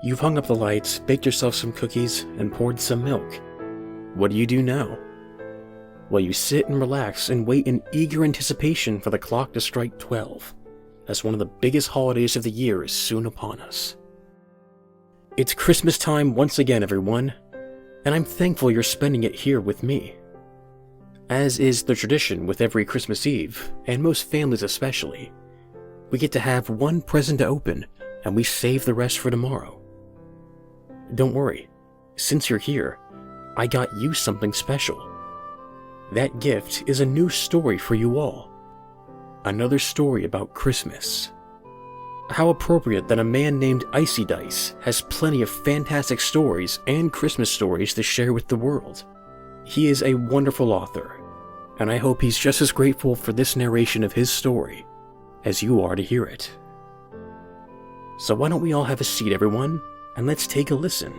You've hung up the lights, baked yourself some cookies, and poured some milk. What do you do now? Well, you sit and relax and wait in eager anticipation for the clock to strike 12, as one of the biggest holidays of the year is soon upon us. It's Christmas time once again, everyone, and I'm thankful you're spending it here with me. As is the tradition with every Christmas Eve, and most families especially, we get to have one present to open, and we save the rest for tomorrow. Don't worry, since you're here, I got you something special. That gift is a new story for you all. Another story about Christmas. How appropriate that a man named IcyDice has plenty of fantastic stories and Christmas stories to share with the world. He is a wonderful author, and I hope he's just as grateful for this narration of his story as you are to hear it. So why don't we all have a seat, everyone, and let's take a listen.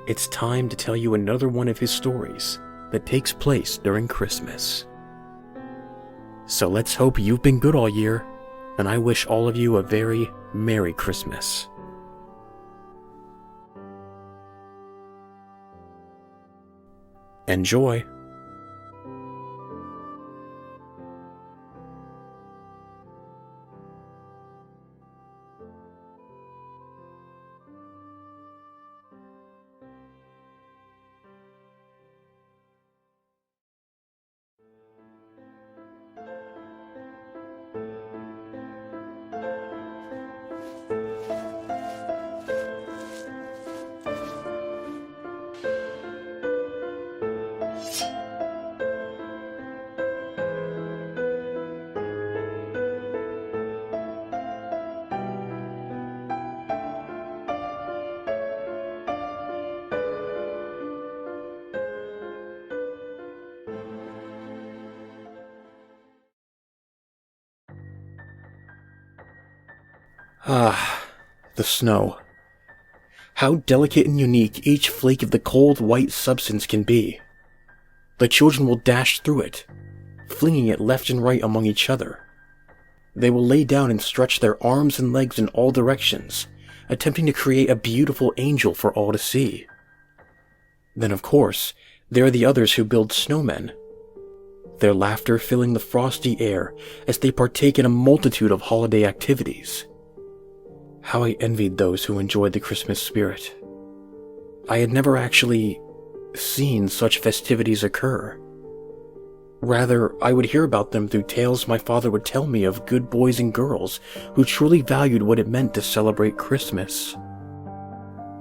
It's time to tell you another one of his stories that takes place during Christmas. So let's hope you've been good all year, and I wish all of you a very Merry Christmas. Enjoy! The snow. How delicate and unique each flake of the cold white substance can be. The children will dash through it, flinging it left and right among each other. They will lay down and stretch their arms and legs in all directions, attempting to create a beautiful angel for all to see. Then, of course, there are the others who build snowmen, their laughter filling the frosty air as they partake in a multitude of holiday activities. How I envied those who enjoyed the Christmas spirit. I had never actually seen such festivities occur. Rather, I would hear about them through tales my father would tell me of good boys and girls who truly valued what it meant to celebrate Christmas.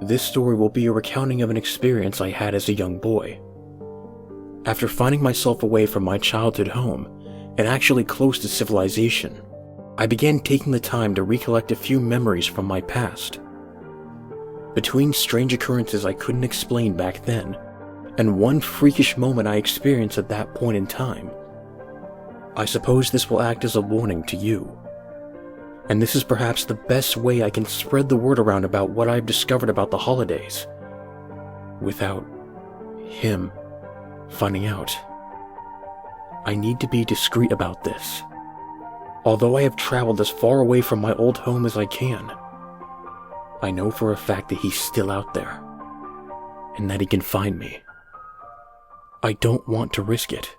This story will be a recounting of an experience I had as a young boy. After finding myself away from my childhood home, and actually close to civilization, I began taking the time to recollect a few memories from my past. Between strange occurrences I couldn't explain back then, and one freakish moment I experienced at that point in time, I suppose this will act as a warning to you. And this is perhaps the best way I can spread the word around about what I've discovered about the holidays, without him finding out. I need to be discreet about this. Although I have traveled as far away from my old home as I can, I know for a fact that he's still out there, and that he can find me. I don't want to risk it.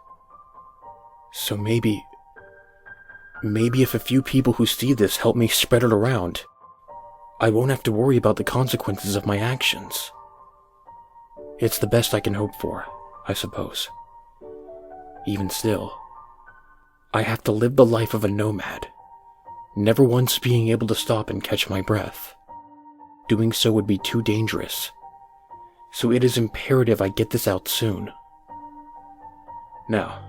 So maybe if a few people who see this help me spread it around, I won't have to worry about the consequences of my actions. It's the best I can hope for, I suppose. Even still, I have to live the life of a nomad, never once being able to stop and catch my breath. Doing so would be too dangerous, so it is imperative I get this out soon. Now,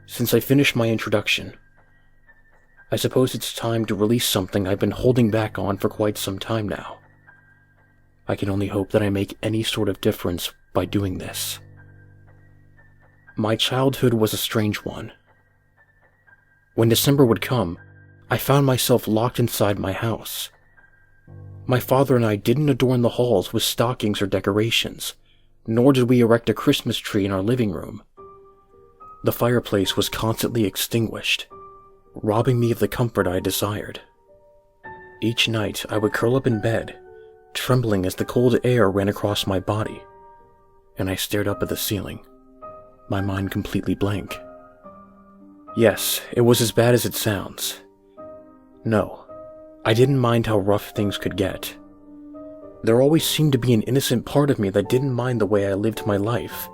since I finished my introduction, I suppose it's time to release something I've been holding back on for quite some time now. I can only hope that I make any sort of difference by doing this. My childhood was a strange one. When December would come, I found myself locked inside my house. My father and I didn't adorn the halls with stockings or decorations, nor did we erect a Christmas tree in our living room. The fireplace was constantly extinguished, robbing me of the comfort I desired. Each night I would curl up in bed trembling as the cold air ran across my body, and I stared up at the ceiling, my mind completely blank. Yes, it was as bad as it sounds. No, I didn't mind how rough things could get. There always seemed to be an innocent part of me that didn't mind the way I lived my life,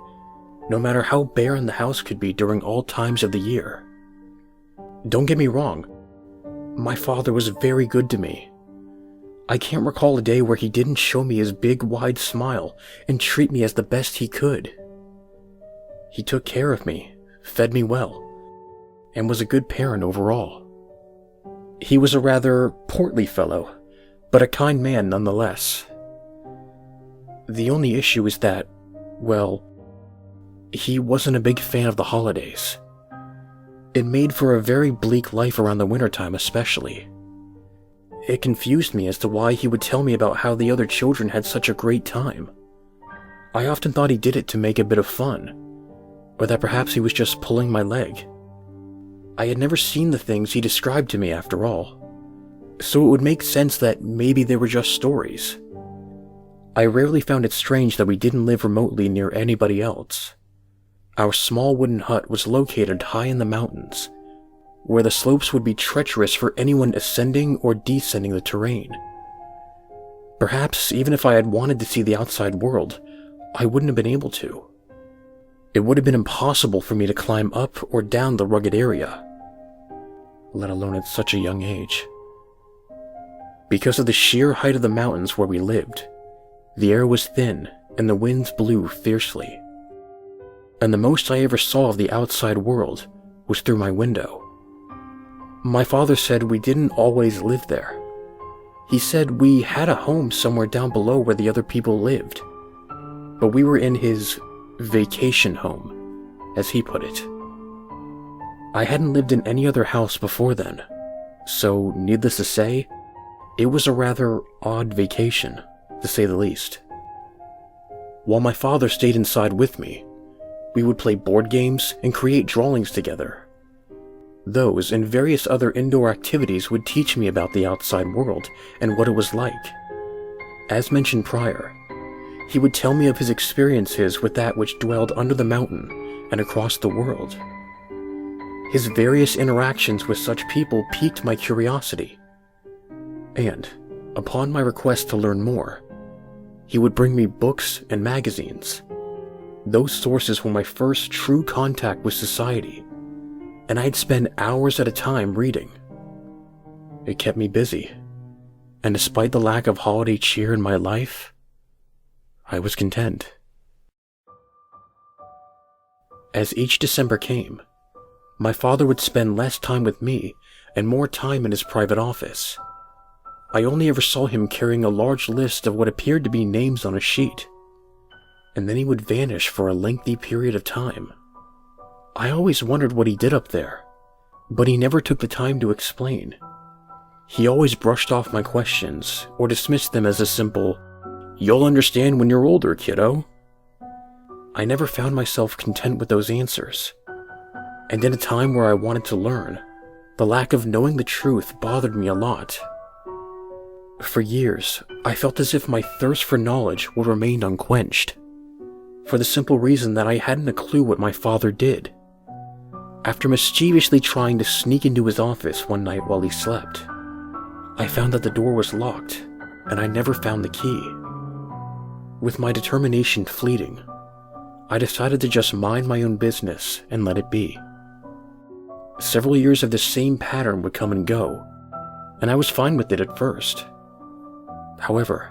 no matter how barren the house could be during all times of the year. Don't get me wrong, my father was very good to me. I can't recall a day where he didn't show me his big, wide smile and treat me as the best he could. He took care of me, fed me well, and was a good parent overall. He was a rather portly fellow, but a kind man nonetheless. The only issue is that, well, he wasn't a big fan of the holidays. It made for a very bleak life around the wintertime especially. It confused me as to why he would tell me about how the other children had such a great time. I often thought he did it to make a bit of fun, or that perhaps he was just pulling my leg. I had never seen the things he described to me after all, so it would make sense that maybe they were just stories. I rarely found it strange that we didn't live remotely near anybody else. Our small wooden hut was located high in the mountains, where the slopes would be treacherous for anyone ascending or descending the terrain. Perhaps even if I had wanted to see the outside world, I wouldn't have been able to. It would have been impossible for me to climb up or down the rugged area, let alone at such a young age. Because of the sheer height of the mountains where we lived, the air was thin and the winds blew fiercely. And the most I ever saw of the outside world was through my window. My father said we didn't always live there. He said we had a home somewhere down below where the other people lived, but we were in his vacation home, as he put it. I hadn't lived in any other house before then, so needless to say, it was a rather odd vacation, to say the least. While my father stayed inside with me, we would play board games and create drawings together. Those and various other indoor activities would teach me about the outside world and what it was like. As mentioned prior, he would tell me of his experiences with that which dwelled under the mountain and across the world. His various interactions with such people piqued my curiosity, and, upon my request to learn more, he would bring me books and magazines. Those sources were my first true contact with society, and I'd spend hours at a time reading. It kept me busy, and despite the lack of holiday cheer in my life, I was content. As each December came, my father would spend less time with me and more time in his private office. I only ever saw him carrying a large list of what appeared to be names on a sheet, and then he would vanish for a lengthy period of time. I always wondered what he did up there, but he never took the time to explain. He always brushed off my questions or dismissed them as a simple, "You'll understand when you're older, kiddo." I never found myself content with those answers, and in a time where I wanted to learn, the lack of knowing the truth bothered me a lot. For years, I felt as if my thirst for knowledge would remain unquenched, for the simple reason that I hadn't a clue what my father did. After mischievously trying to sneak into his office one night while he slept, I found that the door was locked, and I never found the key. With my determination fleeting, I decided to just mind my own business and let it be. Several years of the same pattern would come and go, and I was fine with it at first. However,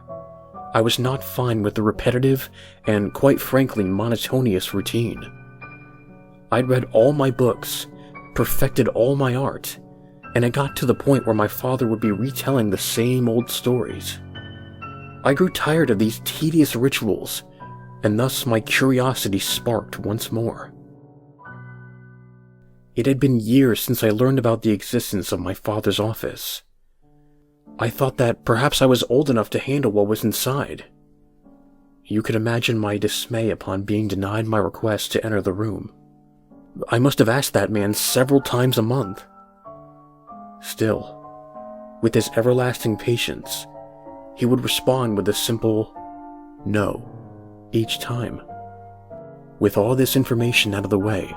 I was not fine with the repetitive and, quite frankly, monotonous routine. I'd read all my books, perfected all my art, and it got to the point where my father would be retelling the same old stories. I grew tired of these tedious rituals, and thus my curiosity sparked once more. It had been years since I learned about the existence of my father's office. I thought that perhaps I was old enough to handle what was inside. You could imagine my dismay upon being denied my request to enter the room. I must have asked that man several times a month. Still, with his everlasting patience, he would respond with a simple no each time. With all this information out of the way,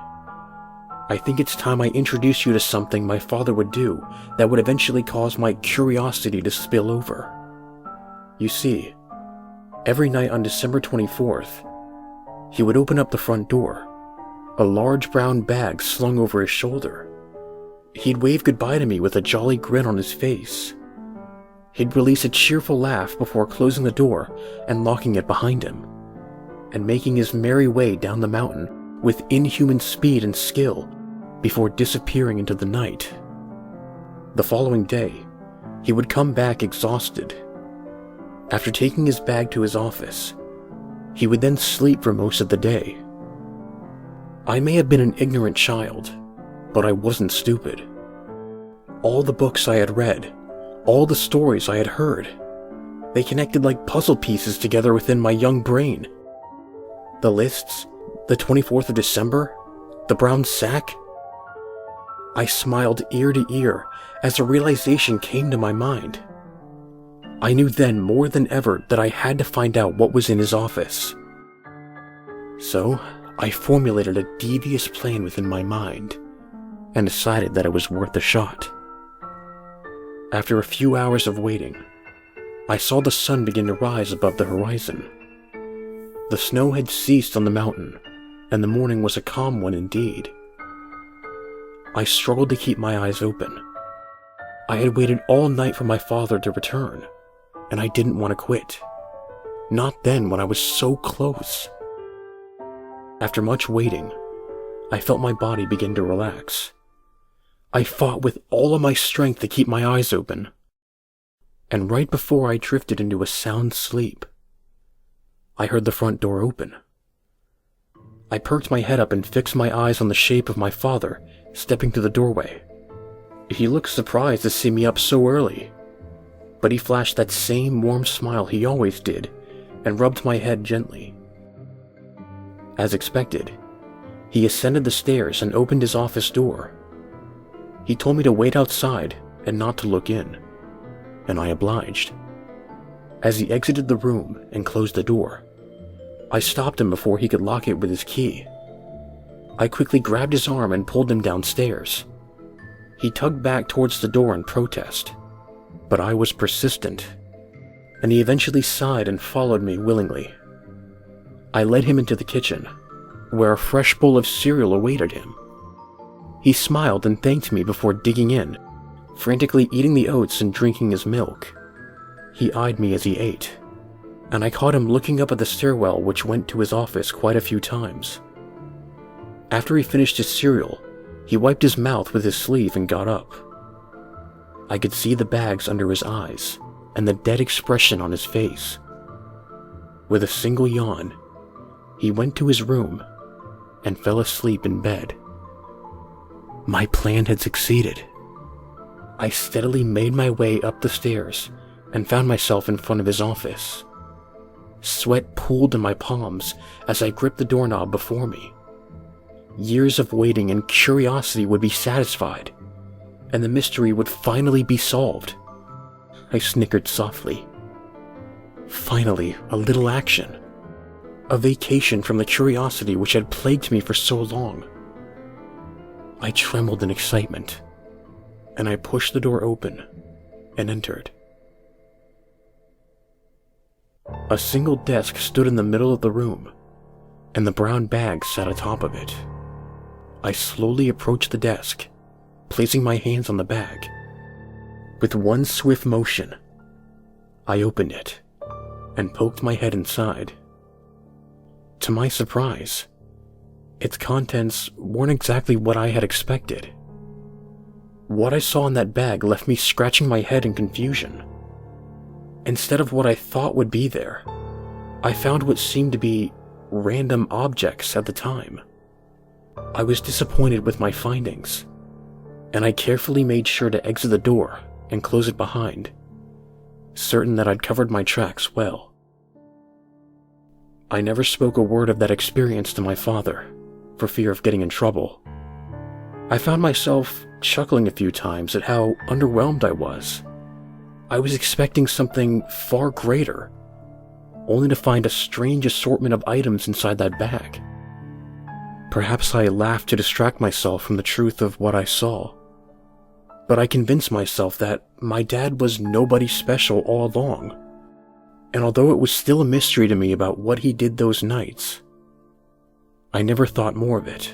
I think it's time I introduce you to something my father would do that would eventually cause my curiosity to spill over. You see, every night on December 24th, he would open up the front door, a large brown bag slung over his shoulder. He'd wave goodbye to me with a jolly grin on his face. He'd release a cheerful laugh before closing the door and locking it behind him, and making his merry way down the mountain with inhuman speed and skill before disappearing into the night. The following day, he would come back exhausted. After taking his bag to his office, he would then sleep for most of the day. I may have been an ignorant child, but I wasn't stupid. All the books I had read, all the stories I had heard, they connected like puzzle pieces together within my young brain. The lists, the 24th of December, the brown sack. I smiled ear to ear as a realization came to my mind. I knew then more than ever that I had to find out what was in his office. So, I formulated a devious plan within my mind and decided that it was worth a shot. After a few hours of waiting, I saw the sun begin to rise above the horizon. The snow had ceased on the mountain, and the morning was a calm one indeed. I struggled to keep my eyes open. I had waited all night for my father to return, and I didn't want to quit. Not then, when I was so close. After much waiting, I felt my body begin to relax. I fought with all of my strength to keep my eyes open. And right before I drifted into a sound sleep, I heard the front door open. I perked my head up and fixed my eyes on the shape of my father stepping through the doorway. He looked surprised to see me up so early, but he flashed that same warm smile he always did and rubbed my head gently. As expected, he ascended the stairs and opened his office door. He told me to wait outside and not to look in, and I obliged. As he exited the room and closed the door, I stopped him before he could lock it with his key. I quickly grabbed his arm and pulled him downstairs. He tugged back towards the door in protest, but I was persistent, and he eventually sighed and followed me willingly. I led him into the kitchen, where a fresh bowl of cereal awaited him. He smiled and thanked me before digging in, frantically eating the oats and drinking his milk. He eyed me as he ate, and I caught him looking up at the stairwell which went to his office quite a few times. After he finished his cereal, he wiped his mouth with his sleeve and got up. I could see the bags under his eyes and the dead expression on his face. With a single yawn, he went to his room and fell asleep in bed. My plan had succeeded. I steadily made my way up the stairs and found myself in front of his office. Sweat pooled in my palms as I gripped the doorknob before me. Years of waiting and curiosity would be satisfied, and the mystery would finally be solved. I snickered softly. Finally, a little action. A vacation from the curiosity which had plagued me for so long. I trembled in excitement, and I pushed the door open and entered. A single desk stood in the middle of the room, and the brown bag sat atop of it. I slowly approached the desk, placing my hands on the bag. With one swift motion, I opened it and poked my head inside. To my surprise, its contents weren't exactly what I had expected. What I saw in that bag left me scratching my head in confusion. Instead of what I thought would be there, I found what seemed to be random objects at the time. I was disappointed with my findings, and I carefully made sure to exit the door and close it behind, certain that I'd covered my tracks well. I never spoke a word of that experience to my father, for fear of getting in trouble. I found myself chuckling a few times at how underwhelmed I was. I was expecting something far greater, only to find a strange assortment of items inside that bag. Perhaps I laughed to distract myself from the truth of what I saw, but I convinced myself that my dad was nobody special all along, and although it was still a mystery to me about what he did those nights, I never thought more of it.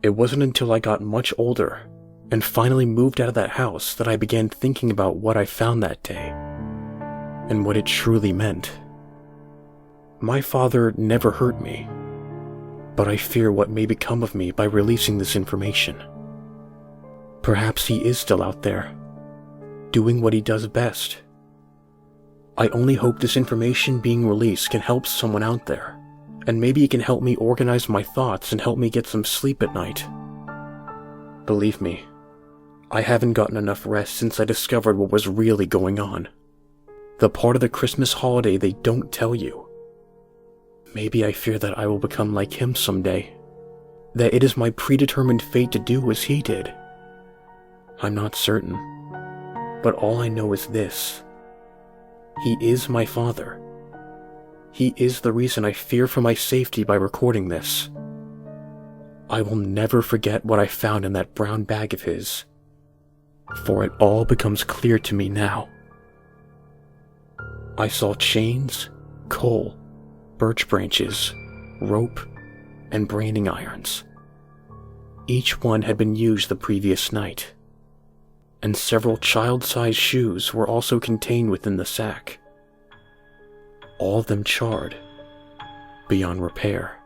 It wasn't until I got much older and finally moved out of that house that I began thinking about what I found that day and what it truly meant. My father never hurt me, but I fear what may become of me by releasing this information. Perhaps he is still out there, doing what he does best. I only hope this information being released can help someone out there, and maybe it can help me organize my thoughts and help me get some sleep at night. Believe me, I haven't gotten enough rest since I discovered what was really going on. The part of the Christmas holiday they don't tell you. Maybe I fear that I will become like him someday, that it is my predetermined fate to do as he did. I'm not certain, but all I know is this. He is my father. He is the reason I fear for my safety by recording this. I will never forget what I found in that brown bag of his, for it all becomes clear to me now. I saw chains, coal, birch branches, rope, and branding irons. Each one had been used the previous night, and several child-sized shoes were also contained within the sack. All of them charred, beyond repair.